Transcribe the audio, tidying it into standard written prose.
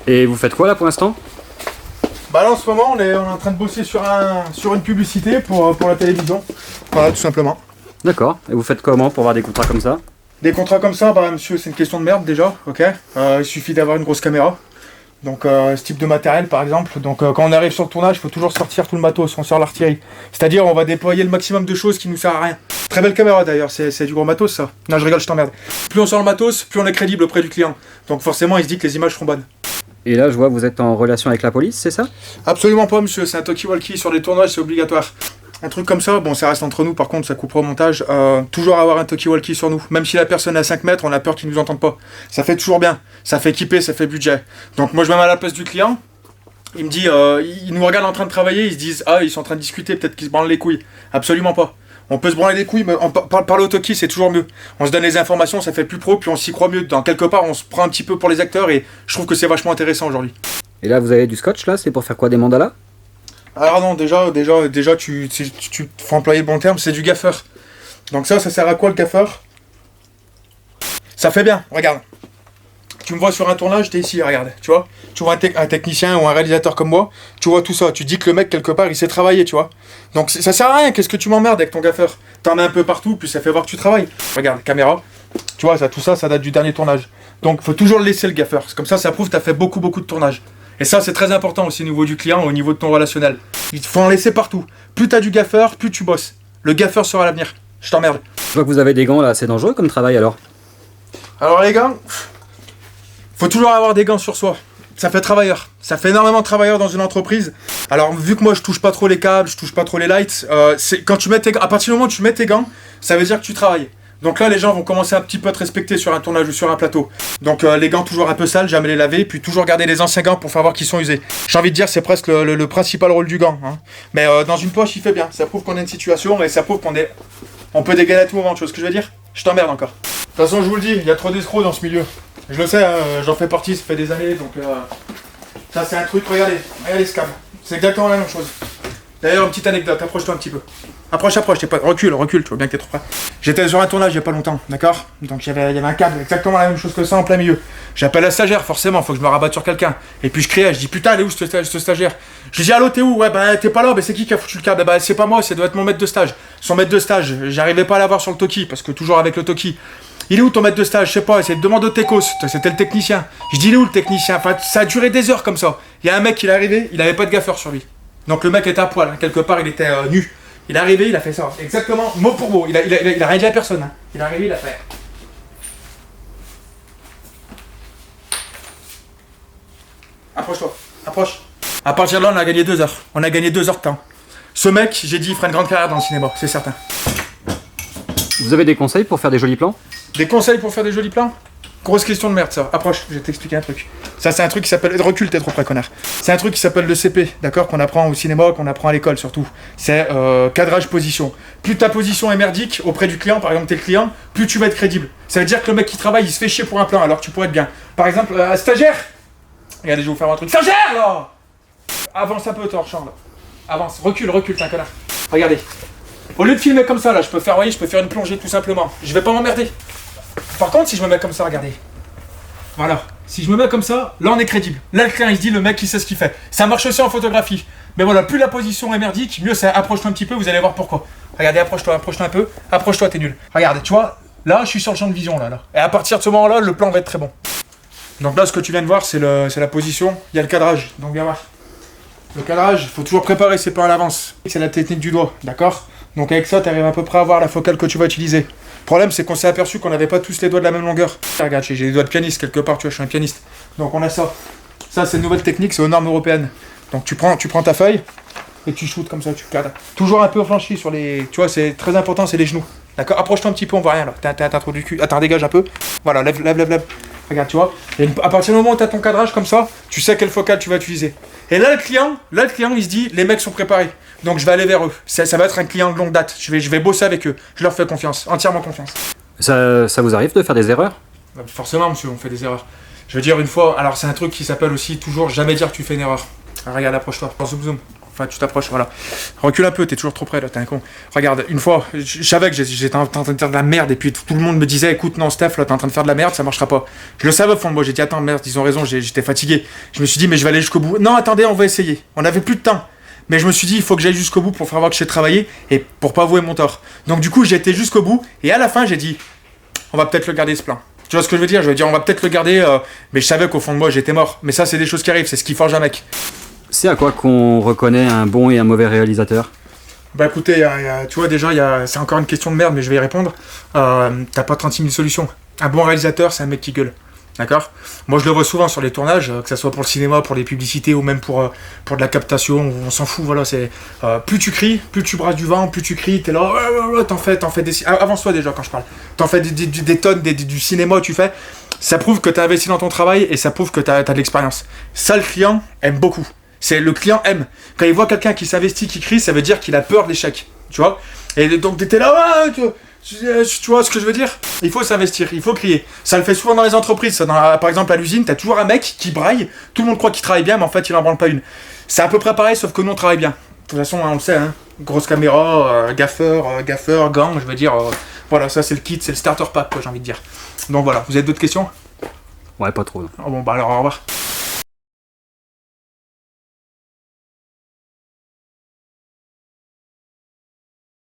Et vous faites quoi là pour l'instant? Bah là en ce moment on est en train de bosser sur une publicité pour la télévision. Voilà, tout simplement. D'accord. Et vous faites comment pour avoir des contrats comme ça? Des contrats comme ça, bah monsieur, c'est une question de merde déjà, ok. Il suffit d'avoir une grosse caméra. Donc ce type de matériel par exemple. Donc quand on arrive sur le tournage, il faut toujours sortir tout le matos, on sort l'artillerie. C'est-à-dire on va déployer le maximum de choses qui nous servent à rien. Très belle caméra d'ailleurs, c'est du gros matos ça. Non je rigole, je t'emmerde. Plus on sort le matos, plus on est crédible auprès du client. Donc forcément il se dit que les images seront bonnes. Et là, je vois que vous êtes en relation avec la police, c'est ça? Absolument pas monsieur, c'est un talkie-walkie sur les tournages, c'est obligatoire. Un truc comme ça, bon ça reste entre nous par contre, ça coupera au montage. Toujours avoir un talkie-walkie sur nous. Même si la personne est à 5 mètres, on a peur qu'il nous entende pas. Ça fait toujours bien, ça fait équiper, ça fait budget. Donc moi je me mets à la place du client. Il me dit, il nous regarde en train de travailler, ils se disent, ah ils sont en train de discuter, peut-être qu'ils se branlent les couilles. Absolument pas. On peut se branler les couilles, mais parler au talkie c'est toujours mieux. On se donne les informations, ça fait plus pro, puis on s'y croit mieux. Dans quelque part, on se prend un petit peu pour les acteurs et je trouve que c'est vachement intéressant aujourd'hui. Et là, vous avez du scotch là, c'est pour faire quoi, des mandalas? Alors non, déjà tu faut employer le bon terme, c'est du gaffeur. Donc ça sert à quoi le gaffeur? Ça fait bien, regarde. Tu me vois sur un tournage, t'es ici, regarde, tu vois. Tu vois un technicien ou un réalisateur comme moi, tu vois tout ça. Tu dis que le mec, quelque part, il sait travailler, tu vois. Donc ça sert à rien, qu'est-ce que tu m'emmerdes avec ton gaffeur? T'en mets un peu partout, puis ça fait voir que tu travailles. Regarde, caméra. Tu vois, tout ça date du dernier tournage. Donc faut toujours le laisser le gaffeur. Comme ça prouve que t'as fait beaucoup de tournages. Et ça, c'est très important aussi au niveau du client, au niveau de ton relationnel. Il faut en laisser partout. Plus t'as du gaffeur, plus tu bosses. Le gaffeur sera l'avenir. Je t'emmerde. Je vois que vous avez des gants là, c'est dangereux comme travail alors? Alors les gars, faut toujours avoir des gants sur soi. Ça fait travailleur. Ça fait énormément de travailleurs dans une entreprise. Alors vu que moi je touche pas trop les câbles, je touche pas trop les lights, quand tu mets tes gants, à partir du moment où tu mets tes gants, ça veut dire que tu travailles. Donc là, les gens vont commencer un petit peu à te respecter sur un tournage ou sur un plateau. Donc les gants toujours un peu sales, jamais les laver, puis toujours garder les anciens gants pour faire voir qu'ils sont usés. J'ai envie de dire, c'est presque le principal rôle du gant. Hein. Mais dans une poche, il fait bien. Ça prouve qu'on a une situation et ça prouve on peut dégainer à tout moment. Tu vois ce que je veux dire? Je t'emmerde encore. De toute façon, je vous le dis, il y a trop d'escrocs dans ce milieu. Je le sais, hein, j'en fais partie, ça fait des années, donc ça c'est un truc, regardez ce câble. C'est exactement la même chose. D'ailleurs, une petite anecdote, approche-toi un petit peu. Approche, t'es pas. Recule, tu vois bien que t'es trop près. J'étais sur un tournage il y a pas longtemps, d'accord? Donc il y avait un câble, exactement la même chose que ça en plein milieu. J'appelle la stagiaire, forcément, faut que je me rabatte sur quelqu'un. Et puis je criais, je dis putain, elle est où ce stagiaire? Je dis allô, t'es où? Ouais, bah t'es pas là, mais c'est qui a foutu le câble? Bah c'est pas moi, ça doit être mon maître de stage. Son maître de stage, j'arrivais pas à l'avoir sur le talkie, parce que toujours avec le talkie. Il est où ton maître de stage? Je sais pas, essaye de demander au techos, c'était le technicien. Je dis il est où le technicien? Enfin, ça a duré des heures comme ça. Il y a un mec qui est arrivé, il avait pas de gaffeur sur lui. Donc le mec était à poil, hein. Quelque part il était nu. Il est arrivé, il a fait ça. Exactement, mot pour mot. Il a rien dit à personne. Hein. Il est arrivé, il a fait. Approche-toi, approche. À partir de là, on a gagné 2 heures. On a gagné 2 heures de temps. Ce mec, j'ai dit, il fera une grande carrière dans le cinéma, c'est certain. Vous avez des conseils pour faire des jolis plans? Des conseils pour faire des jolis plans? Grosse question de merde ça. Approche, je vais t'expliquer un truc. Ça c'est un truc qui s'appelle... Recule, t'es trop près connard. C'est un truc qui s'appelle le CP, d'accord? Qu'on apprend au cinéma, qu'on apprend à l'école surtout. C'est cadrage position. Plus ta position est merdique auprès du client, par exemple t'es le client, plus tu vas être crédible. Ça veut dire que le mec qui travaille, il se fait chier pour un plan alors que tu pourrais être bien. Par exemple, stagiaire! Regardez, je vais vous faire un truc. Stagiaire là! Avance un peu, t'es hors champ là. Avance, recule, t'es un connard. Regardez. Au lieu de filmer comme ça là, je peux faire une plongée tout simplement. Je vais pas m'emmerder. Par contre, si je me mets comme ça, regardez. Voilà. Si je me mets comme ça, là on est crédible. Là le client il se dit le mec il sait ce qu'il fait. Ça marche aussi en photographie. Mais voilà, plus la position est merdique, mieux c'est approche-toi un petit peu, vous allez voir pourquoi. Regardez, approche-toi un peu. Approche-toi, t'es nul. Regarde, tu vois, là je suis sur le champ de vision là. Et à partir de ce moment-là, le plan va être très bon. Donc là ce que tu viens de voir, c'est la position, il y a le cadrage. Donc viens voir. Le cadrage, il faut toujours préparer ses pas à l'avance. C'est la technique du doigt, d'accord? Donc avec ça, tu arrives à peu près à voir la focale que tu vas utiliser. Le problème, c'est qu'on s'est aperçu qu'on n'avait pas tous les doigts de la même longueur. Regarde, j'ai les doigts de pianiste quelque part, tu vois, je suis un pianiste. Donc on a ça. Ça, c'est une nouvelle technique, c'est aux normes européennes. Donc tu prends ta feuille et tu shootes comme ça, tu cadres. Toujours un peu flanchi sur les... Tu vois, c'est très important, c'est les genoux. D'accord? Approche-toi un petit peu, on voit rien là. T'as trop du cul. Attends, dégage un peu. Voilà, lève. Regarde, tu vois. Et à partir du moment où tu as ton cadrage comme ça, tu sais quelle focale tu vas utiliser. Et là, le client, il se dit, les mecs sont préparés. Donc je vais aller vers eux. Ça va être un client de longue date. Je vais bosser avec eux. Je leur fais confiance, entièrement confiance. Ça vous arrive de faire des erreurs? Forcément, monsieur, on fait des erreurs. Je veux dire une fois, alors c'est un truc qui s'appelle aussi toujours jamais dire que tu fais une erreur. Alors, regarde, approche-toi. Zoom. Enfin, tu t'approches, voilà. Recule un peu, t'es toujours trop près là, t'es un con. Regarde, une fois, je savais que j'étais en train de faire de la merde et puis tout le monde me disait, écoute, non, Steph, là, t'es en train de faire de la merde, ça marchera pas. Je le savais au fond de moi, j'ai dit, attends, merde, ils ont raison, j'étais fatigué. Je me suis dit, mais je vais aller jusqu'au bout. Non, attendez, on va essayer. On avait plus de temps. Mais je me suis dit, il faut que j'aille jusqu'au bout pour faire voir que je sais travailler et pour pas avouer mon tort. Donc, du coup, j'ai été jusqu'au bout et à la fin, j'ai dit, on va peut-être le garder ce plan. Tu vois ce que je veux dire? Je veux dire, on va peut-être le garder, mais je savais qu'au fond de moi, j'étais mort. Mais ça, c'est des choses qui arrivent, c'est ce qui forge un mec. C'est à quoi qu'on reconnaît un bon et un mauvais réalisateur? Bah écoutez, tu vois, déjà, c'est encore une question de merde, mais je vais y répondre. T'as pas 36 000 solutions. Un bon réalisateur, c'est un mec qui gueule. D'accord? Moi, je le vois souvent sur les tournages, que ce soit pour le cinéma, pour les publicités ou même pour de la captation, on s'en fout, voilà. C'est plus tu cries, plus tu brasses du vent, plus tu cries, t'es là, t'en fais des... Avance-toi déjà quand je parle. T'en fais des tonnes, du cinéma, tu fais. Ça prouve que t'as investi dans ton travail et ça prouve que t'as de l'expérience. Ça, le client aime beaucoup. C'est le client aime. Quand il voit quelqu'un qui s'investit, qui crie, ça veut dire qu'il a peur de l'échec. Tu vois? Et donc t'étais là, tu vois ce que je veux dire? Il faut s'investir, il faut crier. Ça le fait souvent dans les entreprises. Ça, par exemple, à l'usine, t'as toujours un mec qui braille. Tout le monde croit qu'il travaille bien, mais en fait, il en branle pas une. C'est à peu près pareil, sauf que nous, on travaille bien. De toute façon, on le sait, hein. Grosse caméra, gaffeur, gants, je veux dire. Voilà, ça, c'est le kit, c'est le starter pack, quoi, j'ai envie de dire. Donc voilà, vous avez d'autres questions? Ouais, pas trop. Non. Oh, bon, bah alors, au revoir.